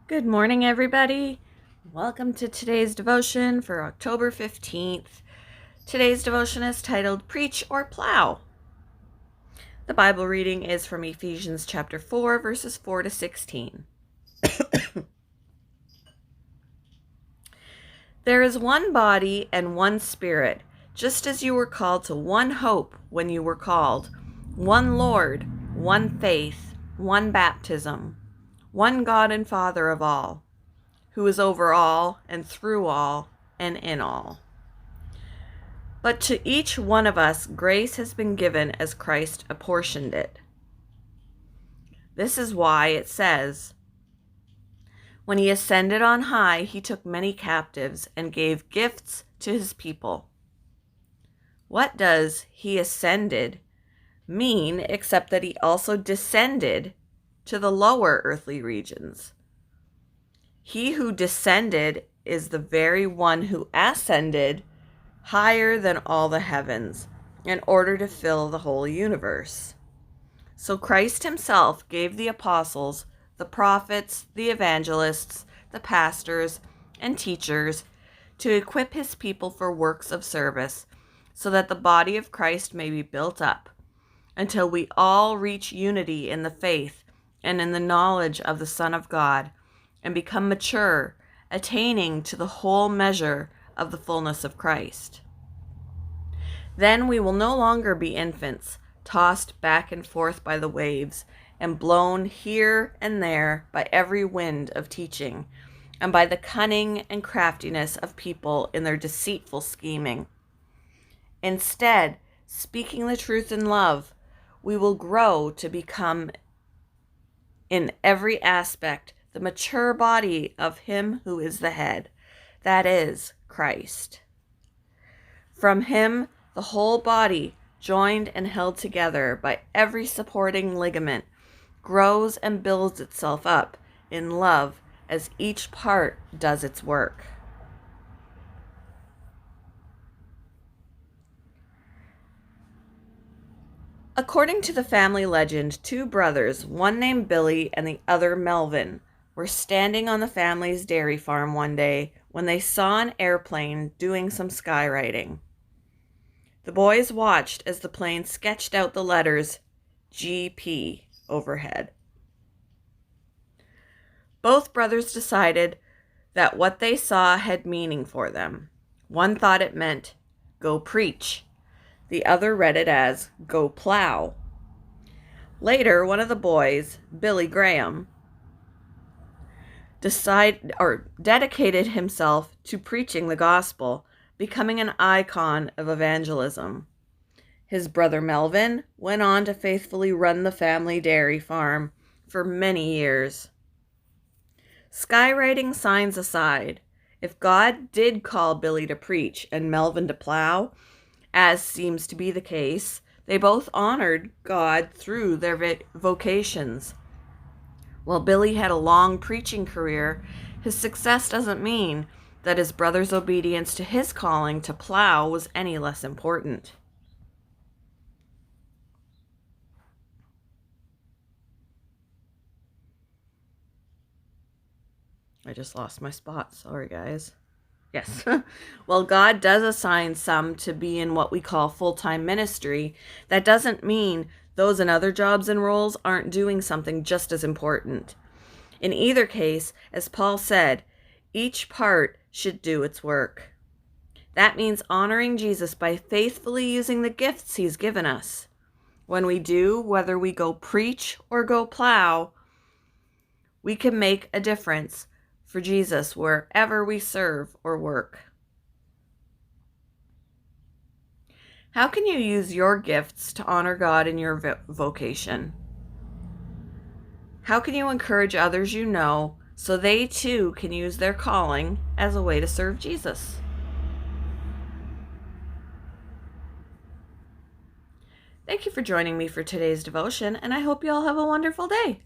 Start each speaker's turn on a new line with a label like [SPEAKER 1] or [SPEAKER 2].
[SPEAKER 1] Good morning, everybody. Welcome to today's devotion for October 15th. Today's devotion is titled Preach or Plow. The Bible reading is from Ephesians chapter 4, verses 4 to 16. There is one body and one Spirit, just as you were called to one hope when you were called, one Lord, one faith, one baptism, one God and Father of all, who is over all and through all and in all. But to each one of us grace has been given as Christ apportioned it. This is why it says, when he ascended on high, he took many captives and gave gifts to his people. What does he ascended mean except that he also descended to the lower earthly regions? He who descended is the very one who ascended higher than all the heavens in order to fill the whole universe. So Christ himself gave the apostles, the prophets, the evangelists, the pastors, and teachers to equip his people for works of service, so that the body of Christ may be built up until we all reach unity in the faith and in the knowledge of the Son of God, and become mature, attaining to the whole measure of the fullness of Christ. Then we will no longer be infants, tossed back and forth by the waves, and blown here and there by every wind of teaching, and by the cunning and craftiness of people in their deceitful scheming. Instead, speaking the truth in love, we will grow to become, in every aspect, the mature body of him who is the head, that is, Christ. From him, the whole body, joined and held together by every supporting ligament, grows and builds itself up in love as each part does its work. According to the family legend, two brothers, one named Billy and the other Melvin, were standing on the family's dairy farm one day when they saw an airplane doing some skywriting. The boys watched as the plane sketched out the letters GP overhead. Both brothers decided that what they saw had meaning for them. One thought it meant, go preach. The other read it as, go plow. Later, one of the boys, Billy Graham, dedicated himself to preaching the gospel, becoming an icon of evangelism. His brother Melvin went on to faithfully run the family dairy farm for many years. Skywriting signs aside, if God did call Billy to preach and Melvin to plow, as seems to be the case, they both honored God through their vocations. While Billy had a long preaching career, his success doesn't mean that his brother's obedience to his calling to plow was any less important. I just lost my spot. Sorry, guys. Yes. Well, God does assign some to be in what we call full-time ministry. That doesn't mean those in other jobs and roles aren't doing something just as important. In either case, as Paul said, each part should do its work. That means honoring Jesus by faithfully using the gifts he's given us. When we do, whether we go preach or go plow, we can make a difference for Jesus wherever we serve or work. How can you use your gifts to honor God in your vocation? How can you encourage others you know so they too can use their calling as a way to serve Jesus? Thank you for joining me for today's devotion, and I hope you all have a wonderful day.